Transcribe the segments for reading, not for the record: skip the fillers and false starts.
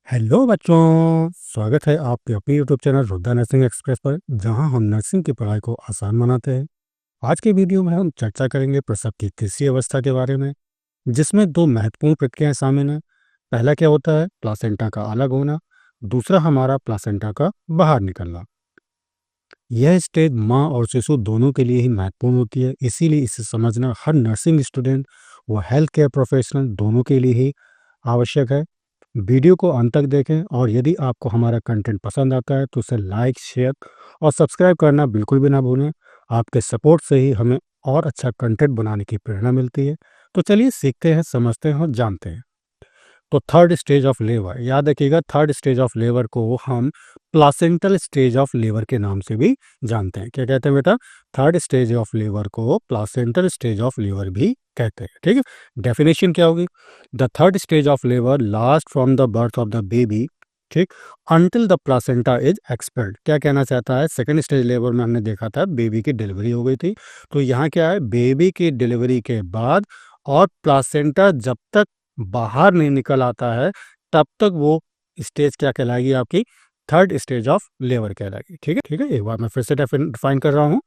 Hello बच्चों, स्वागत है आपके अपने YouTube channel Rudra nursing express पर, जहां हम नर्सिंग की पढ़ाई को आसान बनाते हैं। आज के वीडियो में हम चर्चा करेंगे प्रसव की तीसरी अवस्था के बारे में, जिसमें दो महत्वपूर्ण प्रक्रियाएं शामिल हैं। पहला क्या होता है? प्लासेंटा का अलग होना। दूसरा हमारा प्लासेंटा का बाहर निकलना। यह स्टेज माँ और शिशु दोनों के लिए ही महत्वपूर्ण होती है, इसीलिए इसे समझना हर नर्सिंग स्टूडेंट व हेल्थ केयर प्रोफेशनल दोनों के लिए ही आवश्यक है। वीडियो को अंत तक देखें और यदि आपको हमारा कंटेंट पसंद आता है तो उसे लाइक, शेयर और सब्सक्राइब करना बिल्कुल भी ना भूलें। आपके सपोर्ट से ही हमें और अच्छा कंटेंट बनाने की प्रेरणा मिलती है। तो चलिए सीखते हैं, समझते हैं और जानते हैं। तो थर्ड स्टेज ऑफ लेबर, याद रखिएगा, थर्ड स्टेज ऑफ लेबर को हम प्लासेंटल स्टेज ऑफ लेबर के नाम से भी जानते हैं। क्या कहते हैं बेटा? थर्ड स्टेज ऑफ लेबर को प्लासेंटल स्टेज ऑफ लेबर भी कहते हैं। ठीक है, डेफिनेशन क्या होगी? The third stage of labour last from the birth of the baby, ठीक, until the placenta is expelled. क्या कहना चाहता है? सेकेंड स्टेज लेबर में हमने देखा था बेबी की डिलीवरी हो गई थी, तो यहाँ क्या है? बेबी की डिलीवरी के बाद और प्लासेंटा जब तक बाहर नहीं निकल आता है तब तक वो स्टेज क्या कहलाएगी? आपकी थर्ड स्टेज ऑफ लेबर कहलाएगी। ठीक है, ठीक है, एक बार मैं फिर से डिफाइन कर रहा हूँ।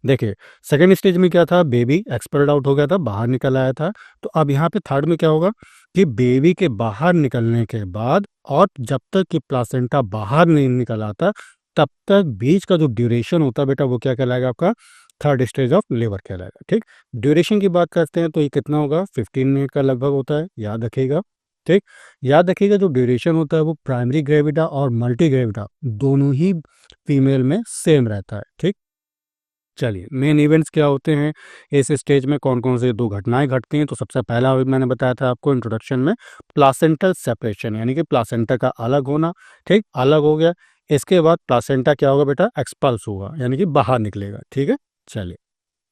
देखिए, सेकेंड स्टेज में क्या था? बेबी एक्सपेल्ड आउट हो गया था, बाहर निकल आया था। तो अब यहाँ पे थर्ड में क्या होगा कि बेबी के बाहर निकलने के बाद और जब तक कि प्लासेंटा बाहर नहीं निकल आता तब तक बीच का जो ड्यूरेशन होता है बेटा, वो क्या कहलाएगा? आपका थर्ड स्टेज ऑफ लेबर कहलाएगा। ठीक, ड्यूरेशन की बात करते हैं तो ये कितना होगा? 15 मिनट का लगभग होता है, याद रखिएगा। ठीक, याद रखिएगा जो ड्यूरेशन होता है वो प्राइमरी ग्रेविटा और मल्टी ग्रेविटा दोनों ही फीमेल में सेम रहता है। ठीक, चलिए, मेन इवेंट्स क्या होते हैं इस स्टेज में? कौन कौन से दो घटनाएं घटती हैं? तो सबसे पहला मैंने बताया था आपको इंट्रोडक्शन में, प्लासेंटल सेपरेशन, यानी कि प्लासेंटा का अलग होना। ठीक, अलग हो गया, इसके बाद प्लासेंटा क्या होगा बेटा? एक्सपल्स होगा, यानी कि बाहर निकलेगा। ठीक है, चलिए,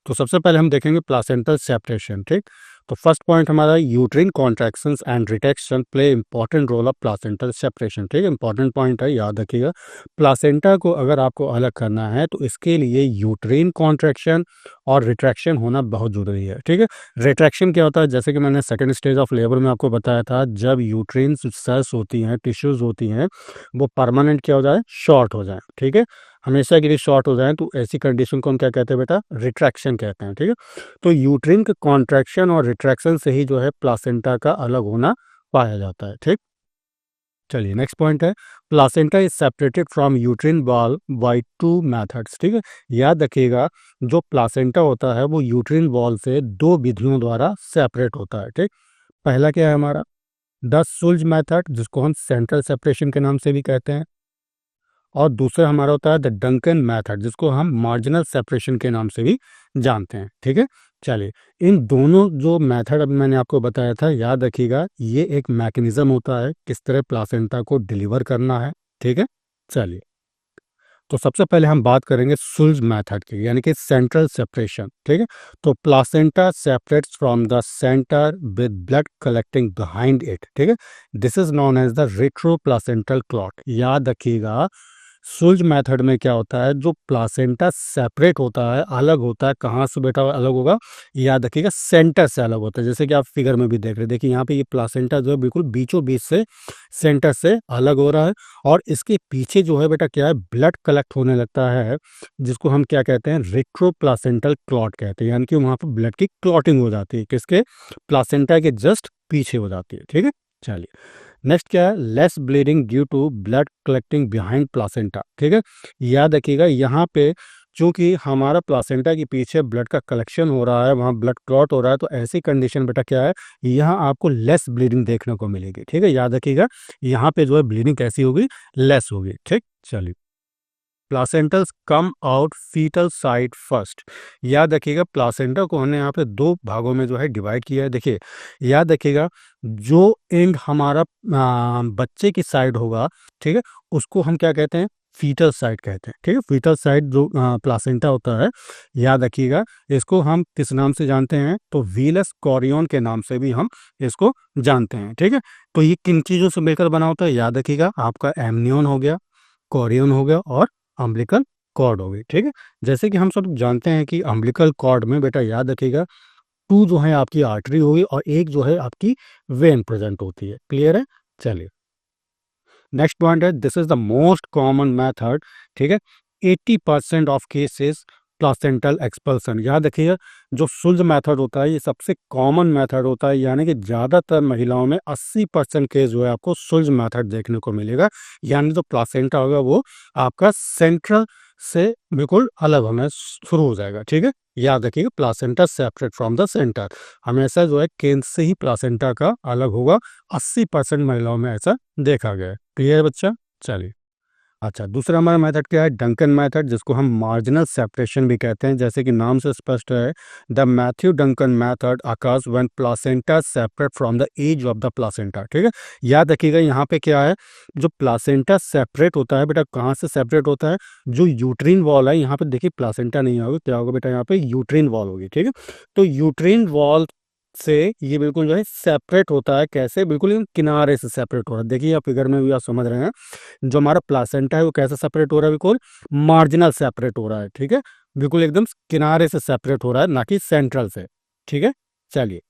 तो सबसे पहले हम देखेंगे प्लासेंटल सेपरेशन। ठीक, तो फर्स्ट पॉइंट हमारा uterine contractions and retraction play important role of placental separation. ठीक है, इंपॉर्टेंट पॉइंट है, याद रखिएगा। प्लासेंटा को अगर आपको अलग करना है तो इसके लिए यूट्रिन कॉन्ट्रैक्शन और रिट्रैक्शन होना बहुत जरूरी है। ठीक है, रिट्रैक्शन क्या होता है? जैसे कि मैंने सेकेंड स्टेज ऑफ लेबर में आपको बताया था, जब यूट्रिन सेल्स होती हैं, टिश्यूज होती हैं, वो परमानेंट क्या हो जाए? शॉर्ट हो जाए। ठीक है, हमेशा के लिए शॉर्ट हो जाए तो ऐसी कंडीशन को हम क्या कहते हैं बेटा? रिट्रैक्शन कहते हैं। ठीक है, तो यूट्रिन के कॉन्ट्रैक्शन और रिट्रैक्शन से ही जो है प्लासेंटा का अलग होना पाया जाता है। ठीक, चलिए, नेक्स्ट पॉइंट है, placenta is separated from uterine wall by two methods. ठीक है, याद रखिएगा, जो प्लासेंटा होता है वो यूट्रिन वॉल से दो विधियों द्वारा सेपरेट होता है। ठीक, पहला क्या है हमारा? द सुल्ज मेथड, जिसको हम सेंट्रल सेपरेशन के नाम से भी कहते हैं, और दूसरा हमारा होता है द डंकन मेथड, जिसको हम मार्जिनल सेपरेशन के नाम से भी जानते हैं। ठीक है, चलिए, इन दोनों जो मेथड अब मैंने आपको बताया था, याद रखिएगा, ये एक मैकेनिज्म होता है किस तरह प्लासेंटा को डिलीवर करना है। ठीक है, चलिए, तो सबसे पहले हम बात करेंगे सुल्ज मेथड की, यानी कि सेंट्रल सेपरेशन। ठीक है, तो placenta separates from the center with blood collecting behind it. ठीक है, this is known as the retro placental clot. याद रखिएगा, सुल्ज मेथड में क्या होता है? जो प्लासेंटा सेपरेट होता है, अलग होता है, कहाँ से बेटा अलग होगा? याद रखिएगा, सेंटर से अलग होता है। जैसे कि आप फिगर में भी देख रहे हैं, देखिए यहाँ पे ये प्लासेंटा जो है बिल्कुल बीचों बीच से सेंटर से अलग हो रहा है, और इसके पीछे जो है बेटा क्या है? ब्लड कलेक्ट होने लगता है, जिसको हम क्या कहते हैं? रेट्रो प्लासेंटल क्लॉट कहते हैं, यानी कि वहाँ पर ब्लड की क्लॉटिंग हो जाती है, किसके? प्लासेंटा के जस्ट पीछे हो जाती है। ठीक है, चलिए, नेक्स्ट क्या है? Less bleeding due to blood collecting behind placenta. ठीक है, याद रखिएगा, यहाँ पे चूंकि हमारा प्लासेंटा के पीछे ब्लड का कलेक्शन हो रहा है, वहाँ ब्लड क्लॉट हो रहा है, तो ऐसी कंडीशन बेटा क्या है? यहाँ आपको लेस ब्लीडिंग देखने को मिलेगी। ठीक है, याद रखिएगा, यहाँ पे जो है ब्लीडिंग कैसी होगी? लेस होगी। ठीक, चलिए, placentals come out foetal side first. याद रखिएगा, प्लासेंटा को हमने यहाँ पे दो भागों में जो है डिवाइड किया है। देखिए, याद रखिएगा, जो एंड हमारा बच्चे की साइड होगा, ठीक है, उसको हम क्या कहते हैं? फीटल साइड कहते हैं। ठीक है, फीटल साइड जो प्लासेंटा होता है, याद रखिएगा, इसको हम किस नाम से जानते हैं? तो वीलस कॉरियन के नाम से भी हम इसको जानते हैं। ठीक है, तो ये किन चीज़ों से मिलकर बना होता है? याद रखिएगा, आपका एमनियन हो गया, कॉरियन हो गया, और अम्बिलिकल कॉर्ड हो गई। ठीक है, जैसे कि हम सब जानते हैं कि अम्बिलिकल कॉर्ड में बेटा याद रखिएगा, टू जो है आपकी आर्टरी होगी और एक जो है आपकी वेन प्रेजेंट होती है। क्लियर है? चलिए, नेक्स्ट पॉइंट है, this is the most common method, ठीक है। 80% ऑफ केसेस प्लासेंटल एक्सपल्सन। याद रखिएगा, जो शुल्ज मेथड होता है ये सबसे कॉमन मेथड होता है, यानी कि ज़्यादातर महिलाओं में 80% केस जो है आपको शुल्ज मेथड देखने को मिलेगा, यानी जो प्लासेंटा होगा वो आपका सेंट्रल से बिल्कुल अलग होना शुरू हो जाएगा, ठीक है। याद रखिएगा, placenta separate from the centre, हमेशा जो है केंद्र से ही प्लासेंटा का अलग होगा। 80% महिलाओं में ऐसा देखा गया है। क्लियर है बच्चा? चलिए, अच्छा, दूसरा हमारा मेथड क्या है, डंकन मेथड, जिसको हम मार्जिनल सेपरेशन भी कहते हैं। जैसे कि नाम से स्पष्ट है, the Matthew Duncan method occurs when placenta separate from the edge of the placenta, ठीक है। याद रखिएगा, यहाँ पे क्या है, जो प्लासेंटा सेपरेट होता है बेटा, कहाँ से सेपरेट होता है, जो यूट्रीन वॉल है, यहाँ पे देखिए प्लासेंटा नहीं होगा, क्या होगा बेटा, यहाँ पे यूट्रीन वॉल होगी, ठीक है। तो यूट्रीन वॉल से ये बिल्कुल जो है सेपरेट होता है, कैसे, बिल्कुल किनारे से सेपरेट हो रहा है। देखिए आप फिगर में भी आप समझ रहे हैं, जो हमारा प्लासेंटा है वो कैसे सेपरेट हो रहा है, बिल्कुल मार्जिनल सेपरेट हो रहा है, ठीक है। बिल्कुल एकदम किनारे से सेपरेट हो रहा है, ना कि सेंट्रल से, ठीक है। चलिए,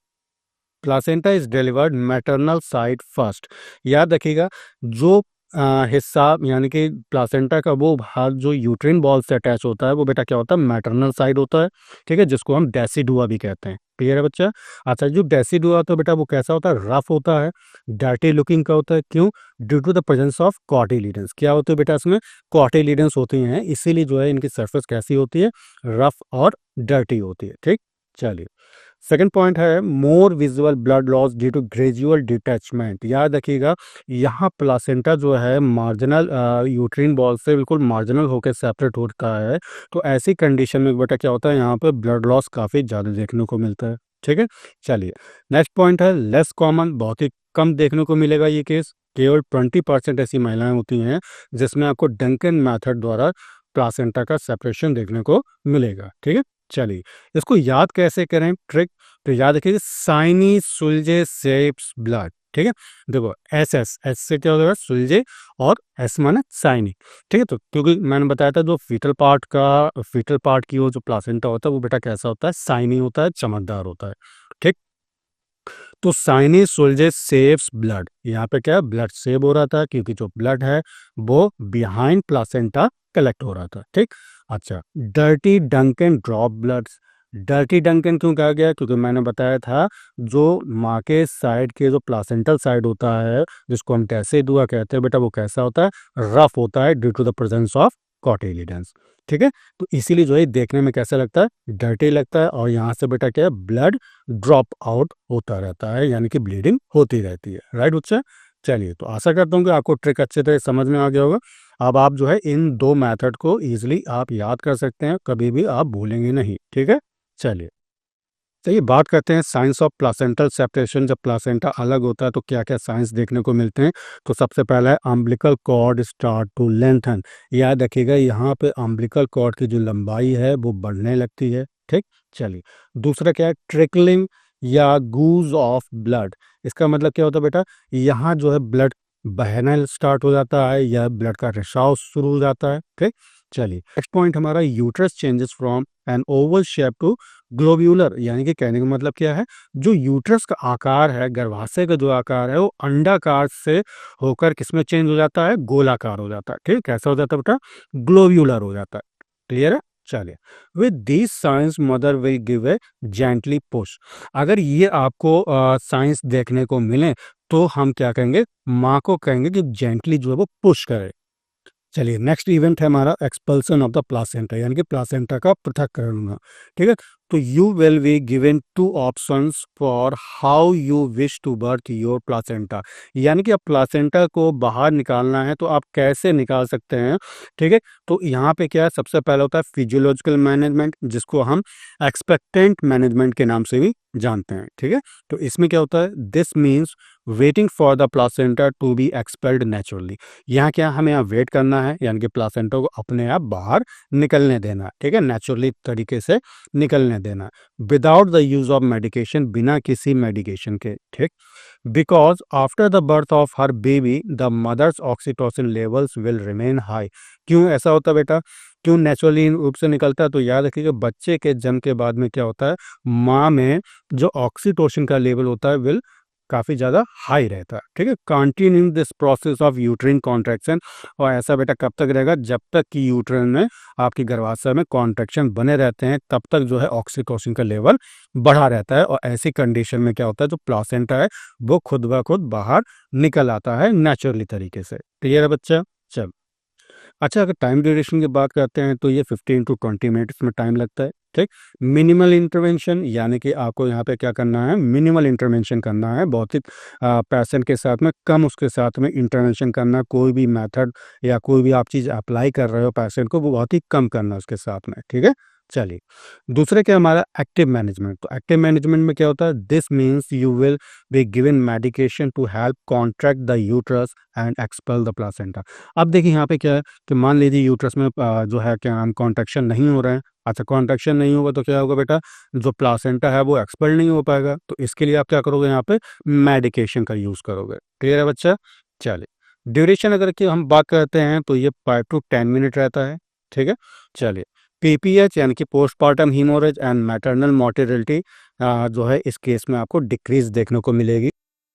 placenta is delivered maternal side first. याद रखिएगा, जो हिस्सा यानी कि प्लासेंटा का वो भाग जो यूट्रिन बॉल से अटैच होता है वो बेटा क्या होता है, मैटरनल साइड होता है, ठीक है, जिसको हम डेसिडुआ भी कहते हैं। क्लियर है बच्चा? अच्छा, जो डेसिडुआ होता है बेटा वो कैसा होता है, रफ होता है, डर्टी लुकिंग का होता है। क्यों? Due to the presence of cotyledons. क्या होते हैं बेटा इसमें, कॉटिलीडन्स होती हैं, इसीलिए जो है इनकी सरफेस कैसी होती है, रफ और डर्टी होती है, ठीक। चलिए, सेकेंड पॉइंट है, more visual blood loss due to gradual detachment. याद रखिएगा, यहाँ प्लासेंटा जो है मार्जिनल यूट्रीन बॉल से बिल्कुल मार्जिनल होकर सेपरेट होता है, तो ऐसी कंडीशन में बेटा क्या होता है, यहाँ पे ब्लड लॉस काफ़ी ज़्यादा देखने को मिलता है, ठीक है। चलिए, नेक्स्ट पॉइंट है, लेस कॉमन, बहुत ही कम देखने को मिलेगा ये केस। केवल 20% ऐसी महिलाएं होती हैं जिसमें आपको डंकन मैथड द्वारा प्लासेंटा का सेपरेशन देखने को मिलेगा, ठीक है। चलिए, इसको याद कैसे करें, ट्रिक, तो याद रखिए, साइनी सुलझे सेप्स ब्लड, ठीक है। देखो, एस से क्या होगा, सुलझे, और एस माने साइनी, ठीक है। तो क्योंकि मैंने बताया था, जो फीटल पार्ट की वो जो प्लासेंटा होता है वो बेटा कैसा होता है, साइनी होता है, चमकदार होता है, ठीक। तो साइनी सुलझे सेव्स ब्लड, यहाँ पे क्या है, ब्लड सेव हो रहा था, क्योंकि जो ब्लड है वो बिहाइंड प्लासेंटा कलेक्ट हो रहा था, ठीक। अच्छा, dirty Duncan drop blood. Dirty Duncan क्यों कहा गया, क्योंकि मैंने बताया था, जो माँ के साइड के जो प्लासेंटल साइड होता है, जिसको हम डेसिडुआ कहते हैं बेटा, वो कैसा होता है, रफ होता है, due to the presence of cotyledons, ठीक है। तो इसीलिए जो है देखने में कैसा लगता है, डर्टी लगता है, और यहाँ से बेटा क्या है, ब्लड ड्रॉप आउट होता रहता है, यानी कि ब्लीडिंग होती रहती है, राइट बच्चा। चलिए, तो आशा करता हूँ कि आपको ट्रिक अच्छे तरह समझ में आ गया होगा। अब आप जो है इन दो मेथड को इजीली आप याद कर सकते हैं, कभी भी आप भूलेंगे नहीं, ठीक है। चलिए, चलिए बात करते हैं साइंस ऑफ प्लासेंटल सेपरेशन। जब प्लासेंटा अलग होता है तो क्या क्या साइंस देखने को मिलते हैं। तो सबसे पहला है, umbilical cord start to lengthen. याद रखिएगा, यहाँ पे अम्बिलिकल कॉर्ड की जो लंबाई है वो बढ़ने लगती है, ठीक। चलिए, दूसरा क्या है, ट्रिकलिंग या गूज ऑफ ब्लड। इसका मतलब क्या होता है बेटा, यहाँ जो है ब्लड बहना स्टार्ट हो जाता है, या ब्लड का रिसाव शुरू हो जाता है, ठीक। चलिए, नेक्स्ट पॉइंट हमारा, uterus changes from an oval shape to globular. यानी कि कहने का मतलब क्या है, जो यूट्रस का आकार है, गर्भाशय का जो आकार है, वो अंडाकार से होकर किसमें चेंज हो जाता है, गोलाकार हो जाता है, ठीक। कैसा हो जाता है बेटा, ग्लोब्यूलर हो जाता है। क्लियर है? चलिए, with this science mother will give a gently push. अगर ये आपको साइंस देखने को मिले तो हम क्या कहेंगे, माँ को कहेंगे कि जेंटली जो है वो पुश करे। चलिए, नेक्स्ट इवेंट है हमारा, एक्सपल्सन ऑफ द प्लासेंटा, यानी कि प्लासेंटा का पृथक्करण होना, ठीक है। तो you will be given 2 options for how you wish to birth your placenta. यानी कि अब प्लासेंटा को बाहर निकालना है तो आप कैसे निकाल सकते हैं, ठीक है। तो यहाँ पे क्या है, सबसे पहला होता है फिजियोलॉजिकल मैनेजमेंट, जिसको हम एक्सपेक्टेंट मैनेजमेंट के नाम से भी जानते हैं, ठीक है। तो इसमें क्या होता है, this means waiting for the placenta to be expelled naturally. यहाँ क्या, हमें यहाँ वेट करना है, यानी कि प्लासेंटा को अपने आप बाहर निकलने देना, ठीक है, नेचुरली तरीके से निकलने देना, without the use of medication, बिना किसी मेडिकेशन के, ठीक। Because after the birth of her baby the mother's oxytocin levels will remain high. क्यों ऐसा होता है बेटा, क्यों नेचुरली रूप से निकलता है, तो याद रखिएगा, बच्चे के जन्म के बाद में क्या होता है, माँ में जो ऑक्सीटोसिन का लेवल होता है विल काफ़ी ज़्यादा हाई रहता है। ठीक है, continue this process of uterine contraction, और ऐसा बेटा कब तक रहेगा, जब तक कि यूट्रिन में आपकी गर्भाशय में कॉन्ट्रैक्शन बने रहते हैं, तब तक जो है ऑक्सीटोसिन का लेवल बढ़ा रहता है। और ऐसी कंडीशन में क्या होता है, जो प्लासेंटा है वो खुद ब खुद बाहर निकल आता है नेचुरली तरीके से। क्लियर है बच्चा? चल, अच्छा, अगर टाइम ड्यूरेशन की बात करते हैं तो ये 15 टू 20 मिनट्स में टाइम लगता है। ठीक, मिनिमल इंटरवेंशन, यानी कि आपको यहाँ पे क्या करना है, मिनिमल इंटरवेंशन करना है, बहुत ही पेशेंट के साथ में कम उसके साथ में इंटरवेंशन करना है। कोई भी मेथड या कोई भी आप चीज़ अप्लाई कर रहे हो पेशेंट को, वो बहुत ही कम करना है उसके साथ में। ठीक है, चलिए, दूसरे क्या हमारा एक्टिव मैनेजमेंट। तो एक्टिव मैनेजमेंट में क्या होता है, this means you will be given medication to help contract the uterus and expel the placenta. अब देखिए यहाँ पे क्या है कि मान लीजिए यूट्रस में जो है क्या नाम कॉन्ट्रैक्शन नहीं हो रहा है। अच्छा, कॉन्ट्रैक्शन नहीं होगा तो क्या होगा बेटा, जो प्लासेंटा है वो एक्सपेल नहीं हो पाएगा। तो इसके लिए आप क्या करोगे, यहाँ पे मेडिकेशन का यूज़ करोगे। क्लियर है बच्चा? चलिए, ड्यूरेशन अगर कि हम बात करते हैं तो ये 5 टू 10 मिनट रहता है। ठीक है, चलिए, पीपीएच यानी कि postpartum haemorrhage and maternal mortality जो है इस केस में आपको डिक्रीज देखने को मिलेगी।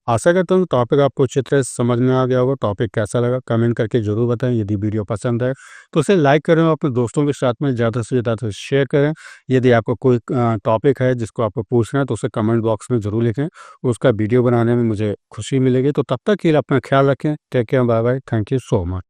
आशा करता हूँ टॉपिक आपको अच्छी तरह से समझ में आ गया होगा। टॉपिक कैसा लगा कमेंट करके ज़रूर बताएं। यदि वीडियो पसंद है तो उसे लाइक करें और अपने दोस्तों के साथ में ज़्यादा से ज़्यादा शेयर करें। यदि आपको कोई टॉपिक है जिसको आपको पूछना है तो उसे कमेंट बॉक्स में ज़रूर लिखें। उसका वीडियो बनाने में मुझे खुशी मिलेगी। तो तब तक के लिए अपना ख्याल रखें। Take care, bye bye, thank you so much.